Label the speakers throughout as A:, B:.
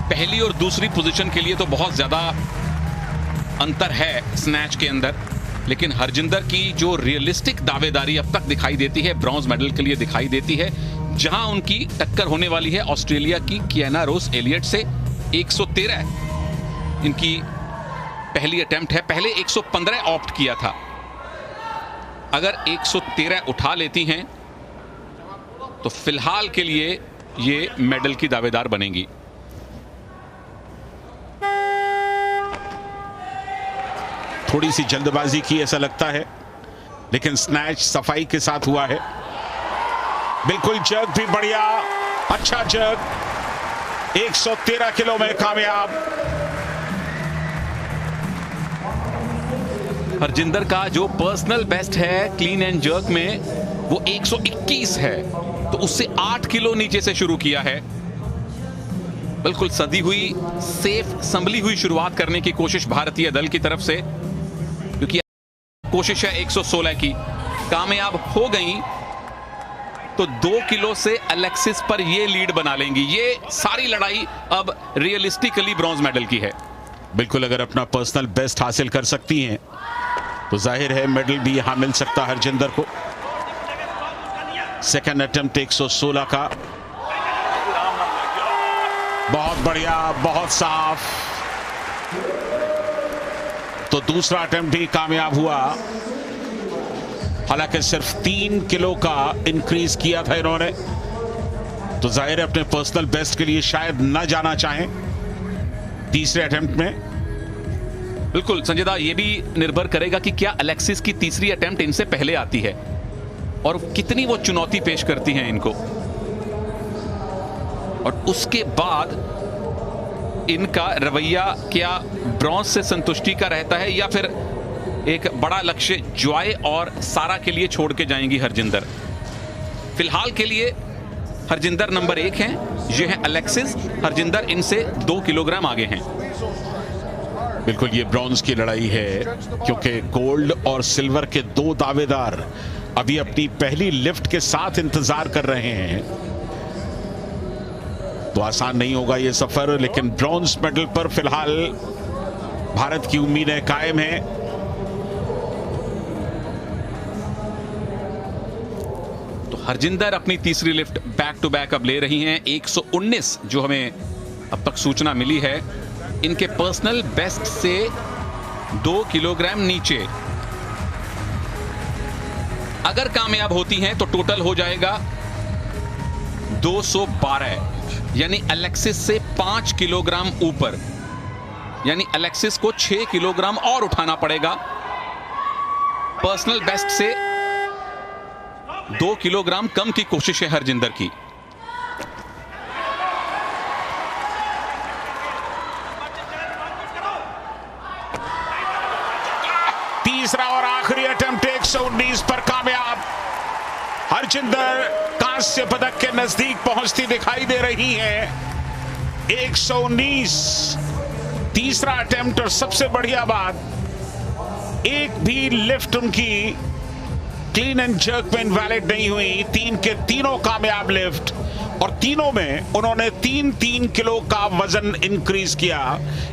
A: पहली और दूसरी पोजीशन के लिए तो बहुत ज्यादा अंतर है स्नैच के अंदर, लेकिन हरजिंदर की जो रियलिस्टिक दावेदारी अब तक दिखाई देती है ब्रॉन्ज मेडल के लिए दिखाई देती है, जहां उनकी टक्कर होने वाली है ऑस्ट्रेलिया की कियाना रोज एलियट से। 113 इनकी पहली अटेम्प्ट है, पहले 115 ऑप्ट किया था। अगर 113 उठा लेती हैं तो फिलहाल के लिए ये मेडल की दावेदार बनेंगी।
B: थोड़ी सी जल्दबाजी की ऐसा लगता है, लेकिन स्नैच सफाई to साथ हुआ है। बिल्कुल जर्क भी बढ़िया, अच्छा जर्क, 113 किलो में कामयाब।
A: हरजिंदर का जो पर्सनल बेस्ट है क्लीन एंड जर्क में वो 121 है, तो उससे 8 किलो नीचे से शुरू किया है। बिल्कुल सदी हुई, सेफ संभली हुई शुरुआत करने की कोशिश भारतीय दल की तरफ से, क्योंकि कोशिश है 116 की, कामयाब हो गई तो 2 किलो से अलेक्सिस पर ये लीड बना लेंगी। ये सारी लड़ाई अब रियलिस्टिकली ब्रॉन्ज मेडल की है।
B: बिल्कुल, अगर अपना पर्सनल बेस्ट हासिल कर सकती हैं तो जाहिर है मेडल भी यहां मिल सकता है हरजिंदर को। सेकंड अटेम्प्ट 116 का, बहुत बढ़िया, बहुत साफ। तो दूसरा अटेम्प्ट भी कामयाब हुआ, हालांकि सिर्फ 3 किलो का इंक्रीज किया था इन्होंने, तो जाहिर है अपने पर्सनल बेस्ट के लिए शायद न जाना चाहें तीसरे अटेम्प्ट में।
A: बिल्कुल संजयदा, ये भी निर्भर करेगा कि क्या अलेक्सिस की तीसरी अटेम्प्ट इनसे पहले आती है और कितनी वो चुनौती पेश करती हैं इनको, और उसके बाद इनका रवैया क्या ब्रॉन्ज से संतुष्टि का रहता है या फिर एक बड़ा लक्ष्य जॉय और सारा के लिए छोड़ के जाएंगी हरजिंदर। फिलहाल के लिए हरजिंदर नंबर 1 हैं, ये है अलेक्सिस। हरजिंदर इनसे 2 किलोग्राम आगे हैं।
B: बिल्कुल, ये ब्रॉन्ज की लड़ाई है, क्योंकि गोल्ड और सिल्वर के 2 दावेदार अभी अपनी पहली लिफ्ट के साथ इंतजार कर रहे हैं। तो आसान नहीं होगा ये सफर, लेकिन ब्रॉन्ज मेडल पर फिलहाल भारत की उम्मीदें कायम हैं।
A: तो हरजिंदर अपनी तीसरी लिफ्ट बैक टू बैक अब ले रही हैं। 119 जो हमें अब तक सूचना मिली है, इनके पर्सनल बेस्ट से 2 किलोग्राम नीचे। अगर कामयाब होती हैं तो टोटल हो जाएगा 212, यानी अलेक्सिस से 5 किलोग्राम ऊपर, यानी अलेक्सिस को 6 किलोग्राम और उठाना पड़ेगा। पर्सनल बेस्ट से 2 किलोग्राम कम की कोशिश है हरजिंदर की।
B: तीसरा और आखिरी अटेम्प्ट 119 पर कामयाब। हरजिंदर कांस्य पदक के नजदीक पहुंचती दिखाई दे रही है। 119 तीसरा अटेम्प्ट, और सबसे बढ़िया बात, एक भी लिफ्ट उनकी क्लीन एंड जर्क में इनवैलिड नहीं हुई। 3 के तीनों कामयाब लिफ्ट, और तीनों में उन्होंने 3-3 किलो का वजन इंक्रीज किया।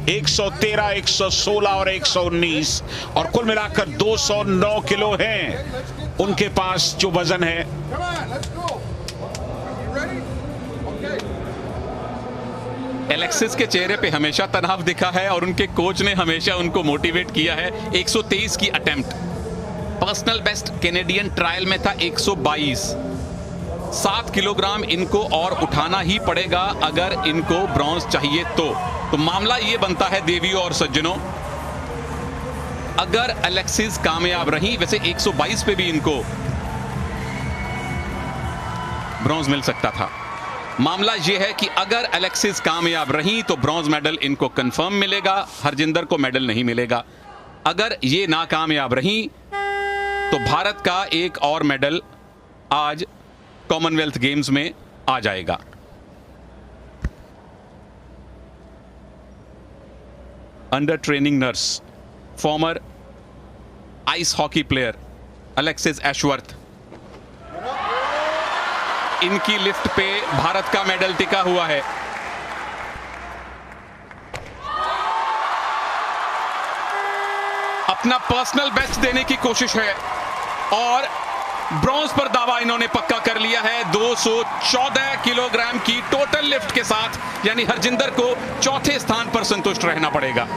B: 113, 116 और 119, और कुल मिलाकर 209 किलो हैं उनके पास जो वजन है।
A: एलेक्सिस के चेहरे पे हमेशा तनाव दिखा है और उनके कोच ने हमेशा उनको मोटिवेट किया है। 123 की attempt, personal best Canadian trial में था 122। 7 किलोग्राम इनको और उठाना ही पड़ेगा अगर इनको ब्रॉन्ज चाहिए तो मामला ये बनता है देवियों और सज्जनों, अगर अलेक्सिस कामयाब रही, वैसे 122 पे भी इनको ब्रॉन्ज मिल सकता था। मामला यह है कि अगर अलेक्सिस कामयाब रही तो ब्रॉन्ज मेडल इनको कंफर्म मिलेगा, हरजिंदर को मेडल नहीं मिलेगा। अगर ये नाकामयाब रही तो भारत का एक और मेडल आज कॉमनवेल्थ गेम्स में आ जाएगा। Under training nurse, farmer ice hockey player Alexis Ashworth, इनकी लिफ्ट पे भारत का मेडल टिका हुआ है। अपना पर्सनल बेस्ट देने की कोशिश है और ब्रॉन्ज पर दावा इन्होंने पक्का कर लिया है 214 किलोग्राम की टोटल लिफ्ट के साथ, यानी हरजिंदर को चौथे स्थान पर संतुष्ट रहना पड़ेगा।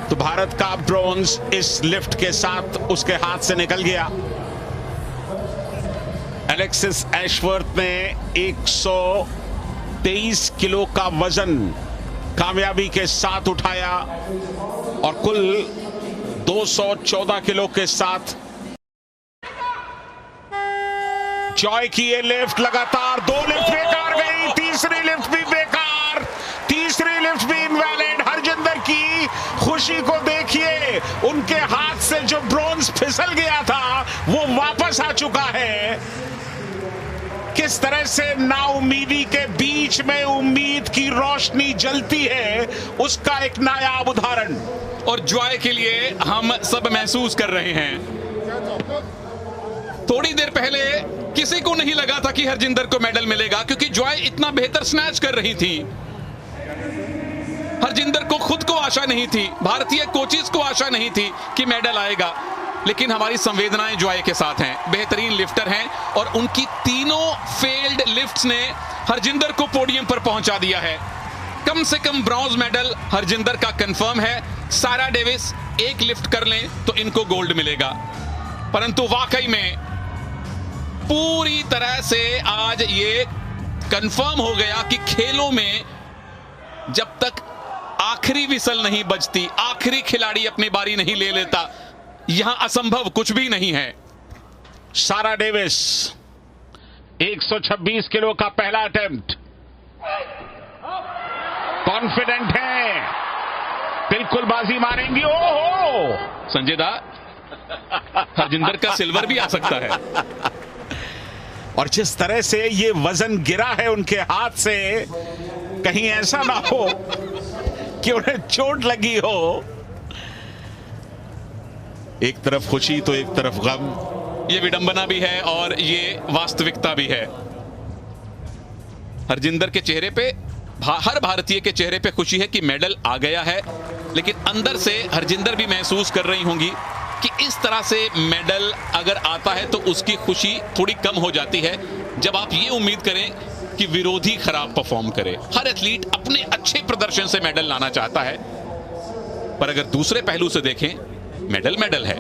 B: तो भारत का ब्रॉन्ज इस लिफ्ट के साथ उसके हाथ से निकल गया। एलेक्सिस एशवर्थ ने 123 किलो का वजन कामयाबी के साथ उठाया और कुल 214 किलो के साथ जॉय की ये लिफ्ट लगातार 2 लिफ्ट बेकार गई, तीसरी लिफ्ट भी बेकार, तीसरी लिफ्ट भी इनवैलिड। हरजिंदर की खुशी को देखिए, उनके हाथ से जो ब्रॉन्ज फिसल गया था वो वापस आ चुका है। किस तरह से नाउमीदी के बीच में उम्मीद की रोशनी जलती है, उसका एक नायाब उदाहरण।
A: और जॉय के लिए हम सब महसूस कर रहे हैं। थोड़ी देर पहले किसी को नहीं लगा था कि हरजिंदर को मेडल मिलेगा, क्योंकि जॉय इतना बेहतर स्नैच कर रही थी। हरजिंदर को खुद को आशा नहीं थी, भारतीय कोचेस को आशा नहीं थी कि मेडल आएगा, लेकिन हमारी संवेदनाएं जॉय के साथ हैं। बेहतरीन लिफ्टर हैं और उनकी तीनों फेल्ड लिफ्ट्स ने हरजिंदर को पोडियम पर पहुंचा दिया है। कम से कम ब्रॉन्ज मेडल हरजिंदर का कंफर्म है। सारा डेविस एक लिफ्ट कर लें तो इनको गोल्ड मिलेगा, परंतु वाकई में पूरी तरह से आज ये कंफर्म हो गया कि खेलों में जब तक आखिरी विसल नहीं बजती, आखिरी खिलाड़ी अपनी बारी नहीं ले लेता, यहां असंभव कुछ भी नहीं है।
B: सारा डेविस 126 किलो का पहला अटेम्प्ट, कॉन्फिडेंट है, बिल्कुल बाजी मारेंगी। ओहो
A: संजय दा, हरजिंदर का सिल्वर भी आ सकता है।
B: और जिस तरह से ये वजन गिरा है उनके हाथ से, कहीं ऐसा ना हो कि उन्हें चोट लगी हो। एक तरफ खुशी तो एक तरफ गम।
A: ये विडंबना भी है और ये वास्तविकता भी है। हरजिंदर के चेहरे पे, हर भारतीय के चेहरे पे खुशी है कि मेडल आ गया है, लेकिन अंदर से हरजिंदर भी महसूस कर रही होंगी कि इस तरह से मेडल अगर आता है तो उसकी खुशी थोड़ी कम हो जाती है जब आप ये उम्मीद करें कि विरोधी खराब परफॉर्म करे। हर एथलीट अपने अच्छे प्रदर्शन से मेडल लाना चाहता है, पर अगर दूसरे पहलू से देखें, मेडल मेडल है।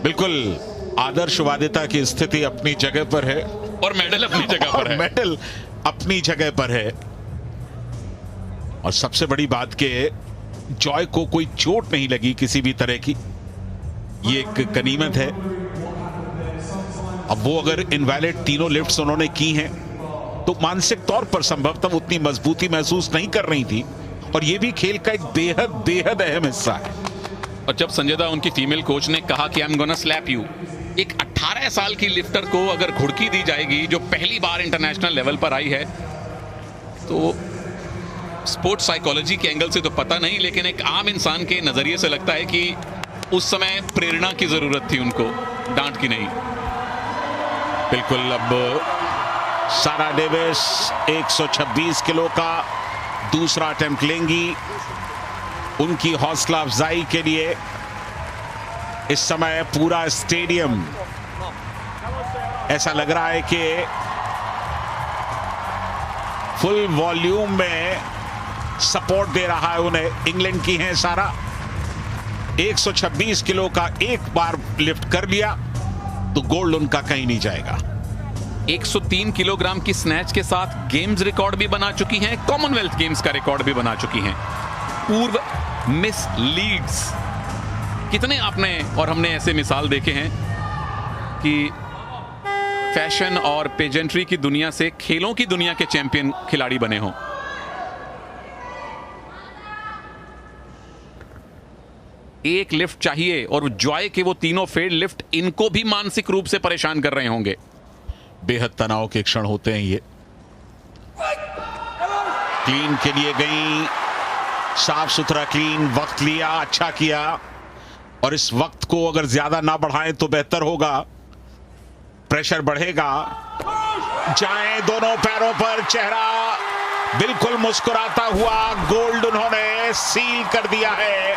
B: बिल्कुल आदर्शवादिता की स्थिति अपनी जगह पर है
A: और मेडल अपनी जगह पर है।
B: मेडल अपनी जगह पर है। और सबसे बड़ी बात कि जॉय को कोई चोट नहीं लगी किसी भी तरह की, ये एक गनीमत है। अब वो अगर इनवैलिड तीनों लिफ्ट्स उन्होंने की हैं तो मानसिक तौर पर संभवतः उतनी मजबूती महसूस नहीं कर रही थी, और ये भी खेल का एक बेहद बेहद अहम हिस्सा है।
A: और जब संजय दा, उनकी फीमेल कोच ने कहा कि I am gonna slap you, एक 18 साल की लिफ्टर को अगर घुड़की दी जाएगी जो पहली बार इंटरनेशनल लेवल पर आई है, तो स्पोर्ट्स साइकोलॉजी के एंगल से तो पता नहीं, लेकिन एक आम इंसान के नजरिए से लगता है कि उस समय प्रेरणा की जरूरत थी उनको, डांट की नहीं।
B: बिल्कुल। अब सारा डेविस 126 किलो का दूसरा अटेम्प्ट लेंगी। उनकी हौसला अफजाई के लिए इस समय पूरा स्टेडियम ऐसा लग रहा है कि फुल वॉल्यूम में सपोर्ट दे रहा है उन्हें। इंग्लैंड की हैं सारा, 126 किलो का एक बार लिफ्ट कर लिया तो गोल्ड उनका कहीं नहीं जाएगा।
A: 103 किलोग्राम की स्नैच के साथ गेम्स रिकॉर्ड भी बना चुकी हैं, कॉमनवेल्थ गेम्स का रिकॉर्ड भी बना चुकी हैं। पूर्व मिस लीड्स, कितने आपने और हमने ऐसे मिसाल देखे हैं कि फैशन और पेजेंट्री की दुनिया से खेलों की दुनिया के चैंपियन खिलाड़ी बने हों। एक लिफ्ट चाहिए और जॉय के वो तीनों फेल्ड लिफ्ट इनको भी मानसिक रूप से परेशान कर रहे होंगे।
B: बेहद तनाव के क्षण होते हैं ये। क्लीन के लिए गई, साफ सुथरा क्लीन, वक्त लिया, अच्छा किया, और इस वक्त को अगर ज्यादा ना बढ़ाएं तो बेहतर होगा, प्रेशर बढ़ेगा। जाएं दोनों पैरों पर, चेहरा बिल्कुल मुस्कुराता हुआ, गोल्ड उन्होंने सील कर दिया है।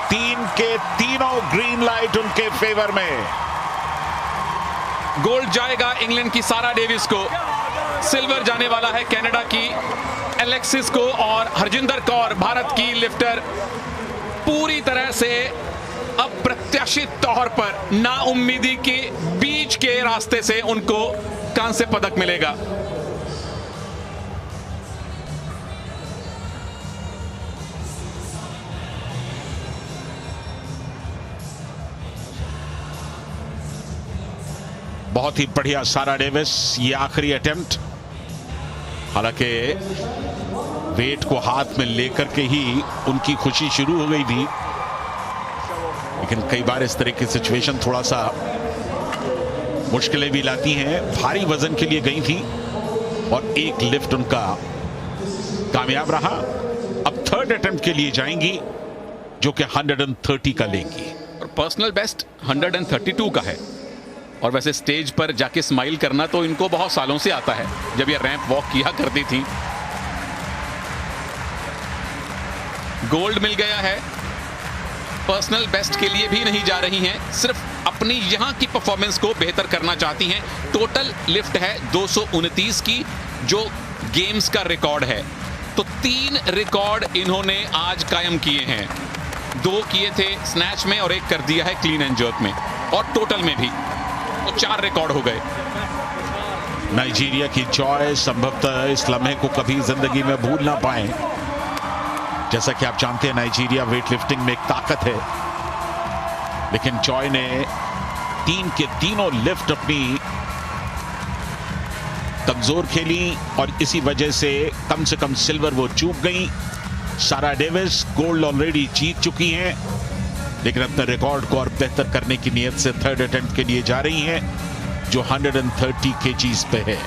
B: तीन के तीनों ग्रीन लाइट उनके फेवर में।
A: गोल्ड जाएगा इंग्लैंड की सारा डेविस को, सिल्वर जाने वाला है कनाडा की एलेक्सिस को, और हरजिंदर कौर भारत की लिफ्टर पूरी तरह से अप्रत्याशित तौर पर नाउम्मीदी के बीच के रास्ते से उनको कांस्य पदक मिलेगा।
B: बहुत ही बढ़िया सारा डेविस, ये आखिरी अटेम्प्ट। हालांकि वेट को हाथ में लेकर के ही उनकी खुशी शुरू हो गई थी, लेकिन कई बार इस तरह की सिचुएशन थोड़ा सा मुश्किलें भी लाती हैं। भारी वजन के लिए गई थी और एक लिफ्ट उनका कामयाब रहा। अब थर्ड अटेम्प्ट के लिए जाएंगी, जो कि 130 का लेंगी।
A: और पर्सनल बेस्ट 132 का है। और वैसे स्टेज पर जाके स्माइल करना तो इनको बहुत सालों से आता है, जब ये रैंप वॉक किया करती थी। गोल्ड मिल गया है। पर्सनल बेस्ट के लिए भी नहीं जा रही हैं, सिर्फ अपनी यहां की परफॉर्मेंस को बेहतर करना चाहती हैं। टोटल लिफ्ट है 229 की, जो गेम्स का रिकॉर्ड है। तो 3 रिकॉर्ड इन्होंने आज कायम किए हैं। 2 किए थे स्नैच में और 1 कर दिया है क्लीन एंड जर्क में, और टोटल में भी तो 4 रिकॉर्ड हो गए।
B: नाइजीरिया की जॉय संभवतः इस लम्हे को कभी जिंदगी में भूल ना पाए। जैसा कि आप जानते हैं, नाइजीरिया वेट लिफ्टिंग में एक ताकत है, लेकिन जॉय ने 3 के तीनों लिफ्ट अपनी कमजोर खेली और इसी वजह से कम सिल्वर वो चूक गई। सारा डेविस गोल्ड ऑलरेडी जीत चुकी हैं, लेकिन अपने रिकॉर्ड को और बेहतर करने की नीयत से थर्ड अटेम्प्ट के लिए जा रही हैं, जो 130 kgs पे है।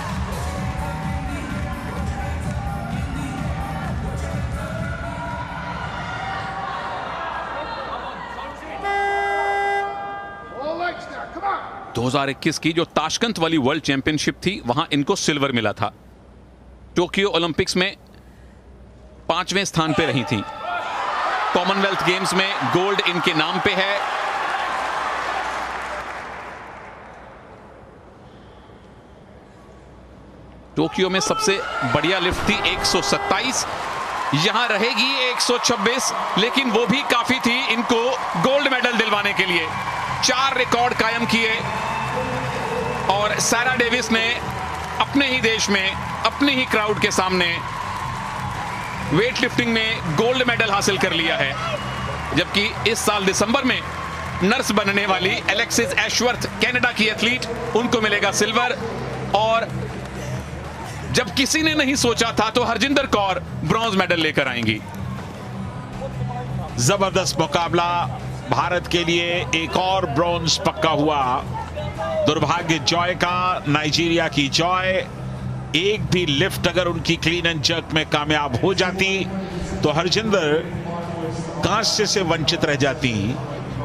A: दो 2021 की जो ताशकंद वाली वर्ल्ड चैंपियनशिप थी, वहां इनको सिल्वर मिला था। टोक्यो ओलंपिक्स में 5वें स्थान पे रही थी। कॉमनवेल्थ गेम्स में गोल्ड इनके नाम पे है। टोक्यो में सबसे बढ़िया लिफ्ट थी 127, यहां रहेगी 126, लेकिन वो भी काफी थी इनको गोल्ड मेडल दिलवाने के लिए। 4 रिकॉर्ड कायम किए और सारा डेविस ने अपने ही देश में, अपने ही क्राउड के सामने वेट लिफ्टिंग में गोल्ड मेडल हासिल कर लिया है। जबकि इस साल दिसंबर में नर्स बनने वाली एलेक्सिस एशवर्थ, कनाडा की एथलीट, उनको मिलेगा सिल्वर। और जब किसी ने नहीं सोचा था, तो हरजिंदर कौर ब्रॉन्ज मेडल लेकर आएंगी।
B: जबरदस्त मुकाबला, भारत के लिए एक और ब्रॉन्ज पक्का हुआ। दुर्भाग्य जॉय का, नाइजीरिया की जॉय। एक भी लिफ्ट अगर उनकी क्लीन एंड जर्क में कामयाब हो जाती तो हरजिंदर कांस्य से वंचित रह जाती,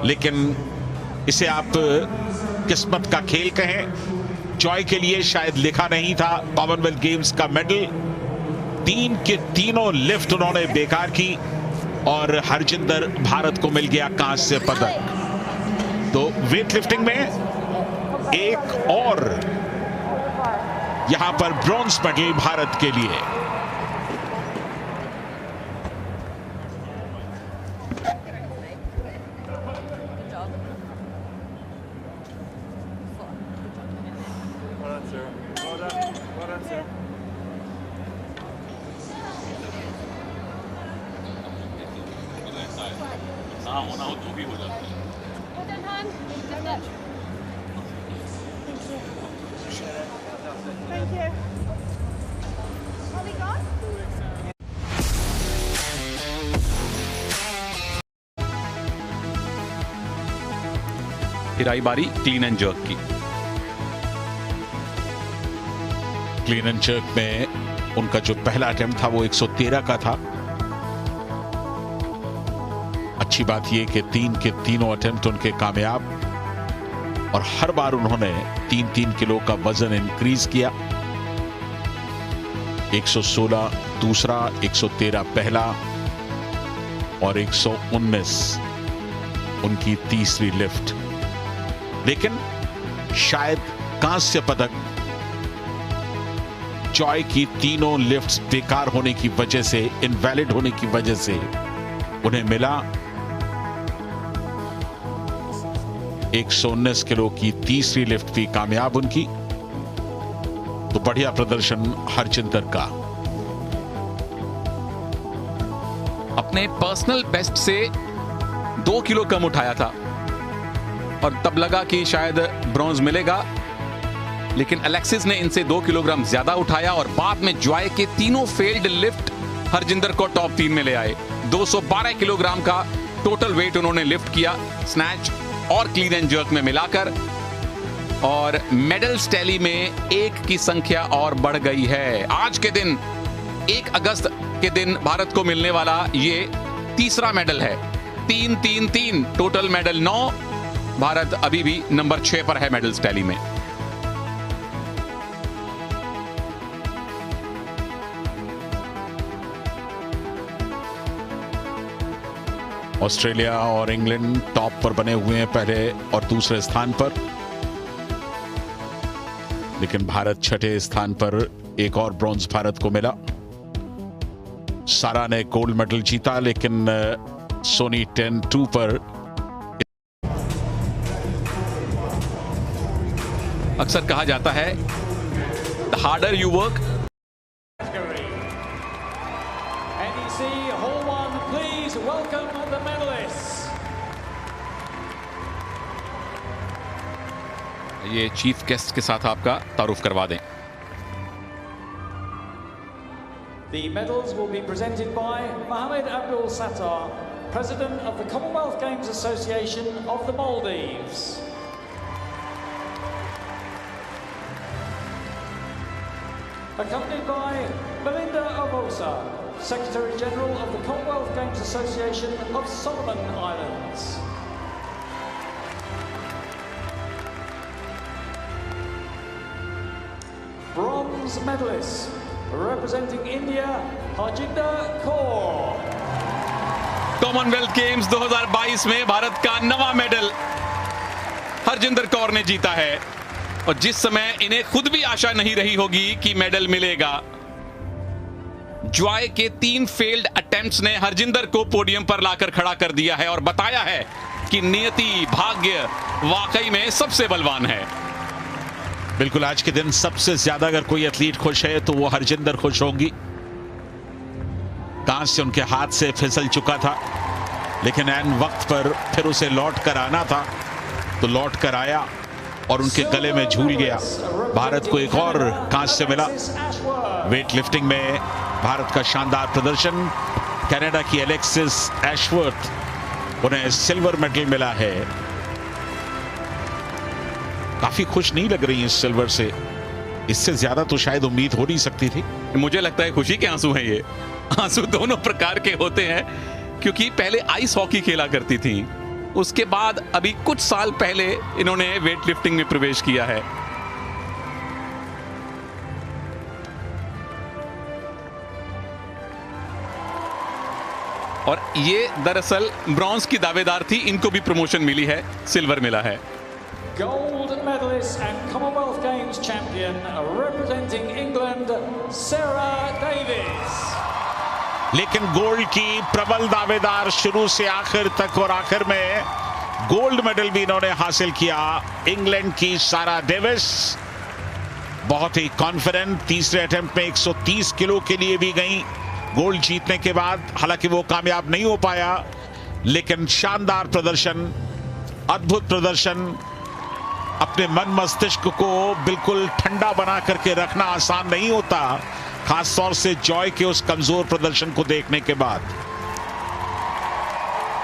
B: लेकिन इसे आप किस्मत का खेल कहें। जॉय के लिए शायद लिखा नहीं था कॉमनवेल्थ गेम्स का मेडल। 3 के तीनों लिफ्ट उन्होंने बेकार की और हरजिंदर, भारत को मिल गया कांस्य पदक। तो वेट लिफ्टिंग में एक और यहां पर ब्रॉन्ज मेडल भारत के लिए।
A: होना हो तो भी हो जाता है।
C: Thank you. Are we gone?
A: फिर आई बारी क्लीन एंड जर्क की।
B: क्लीन एंड जर्क में उनका जो पहला अटेम्प्ट था वो 113 का था। अच्छी बात यह कि 3 के तीनों अटेम्प्ट उनके कामयाब, और हर बार उन्होंने 3-3 किलो का वजन इंक्रीज किया। 116 दूसरा, 113 पहला और 119 उनकी तीसरी लिफ्ट, लेकिन शायद कांस्य पदक जॉय की तीनों लिफ्ट्स बेकार होने की वजह से, इनवैलिड होने की वजह से उन्हें मिला। 119 किलो की तीसरी लिफ्ट भी कामयाब उनकी। तो बढ़िया प्रदर्शन हरजिंदर का।
A: अपने पर्सनल बेस्ट से 2 किलो कम उठाया था और तब लगा कि शायद ब्रॉन्ज मिलेगा, लेकिन अलेक्सिस ने इनसे 2 किलोग्राम ज्यादा उठाया और बाद में जॉय के तीनों फेल्ड लिफ्ट हरजिंदर को टॉप 3 में ले आए। 212 किलोग्राम का टोटल वेट उन्होंने लिफ्ट किया स्नैच और क्लीन एंड जर्क में मिलाकर, और मेडल्स टैली में 1 की संख्या और बढ़ गई है। आज के दिन 1 अगस्त के दिन भारत को मिलने वाला ये तीसरा मेडल है। 3-3-3 टोटल मेडल 9। भारत अभी भी नंबर 6 पर है मेडल्स टैली में।
B: ऑस्ट्रेलिया और इंग्लैंड टॉप पर बने हुए हैं, पहले और दूसरे स्थान पर, लेकिन भारत 6ठे स्थान पर। एक और ब्रॉन्ज भारत को मिला। सारा ने गोल्ड मेडल जीता, लेकिन सोनी 10-2 पर।
A: अक्सर कहा जाता है the harder you work,
D: NEC Hall 1, please welcome the medalists.
A: ये चीफ गेस्ट के साथ आपका तारुफ करवा दें।
D: The medals will be presented by Mohammed Abdul Sattar, President of the Commonwealth Games Association of the Maldives. Accompanied by Melinda Obosa, Secretary General of the Commonwealth Games Association of Solomon Islands. Bronze medalist, representing India, Harjinder Kaur.
A: Commonwealth games 2022 में भारत का नवा medal Harjinder Kaur ने जीता है, और जिस समय इन्हें खुद भी आशा नहीं रही होगी कि मेडल मिलेगा, जॉय के 3 फेल्ड अटेम्प्ट्स ने हरजिंदर को पोडियम पर लाकर खड़ा कर दिया है और बताया है कि नियति, भाग्य वाकई में सबसे बलवान है।
B: बिल्कुल, आज के दिन सबसे ज्यादा अगर कोई एथलीट खुश है तो वो हरजिंदर खुश होंगी। कांस्य उनके हाथ से फिसल चुका था, लेकिन ऐन वक्त पर फिर उसे लौट कर आना था, तो लौट कर आया और उनके गले में झूल गया। भारत को एक और कांस्य मिला। वेट लिफ्टिंग में भारत का शानदार प्रदर्शन। कनाडा की एलेक्सिस एशवर्थ, उन्हें सिल्वर मेडल मिला है। काफी खुश नहीं लग रही है इस सिल्वर से, इससे ज्यादा तो शायद उम्मीद हो नहीं सकती थी।
A: मुझे लगता है खुशी के आंसू हैं। ये आंसू दोनों प्रकार के होते हैं, क्योंकि पहले आइस हॉकी खेला करती थी, उसके बाद अभी कुछ साल पहले इन्होंने वेट लिफ्टिंग में प्रवेश किया है। और ये दरअसल ब्रॉन्ज की दावेदार थी, इनको भी प्रमोशन मिली है, सिल्वर मिला है।
D: Gold medalist and Commonwealth Games champion, representing England, Sarah Davies.
B: लेकिन गोल्ड की प्रबल दावेदार शुरू से आखिर तक, और आखिर में गोल्ड मेडल भी इन्होंने हासिल किया। इंग्लैंड की सारा डेविस बहुत ही कॉन्फिडेंट, तीसरे अटेम्प्ट में 130 किलो के लिए भी गई गोल्ड जीतने के बाद। हालांकि वो कामयाब नहीं हो पाया, लेकिन शानदार प्रदर्शन, अद्भुत प्रदर्शन। अपने मन मस्तिष्क को बिल्कुल ठंडा बना करके रखना आसान नहीं होता, खास तौर से जॉय के उस कमजोर प्रदर्शन को देखने के बाद।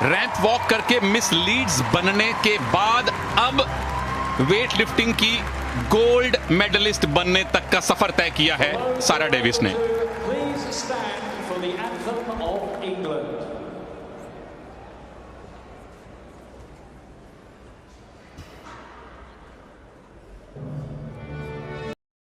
A: रैंप वॉक करके मिस लीड्स बनने के बाद अब वेट लिफ्टिंग की गोल्ड मेडलिस्ट बनने तक का सफर तय किया है सारा डेविस ने।
D: Please stand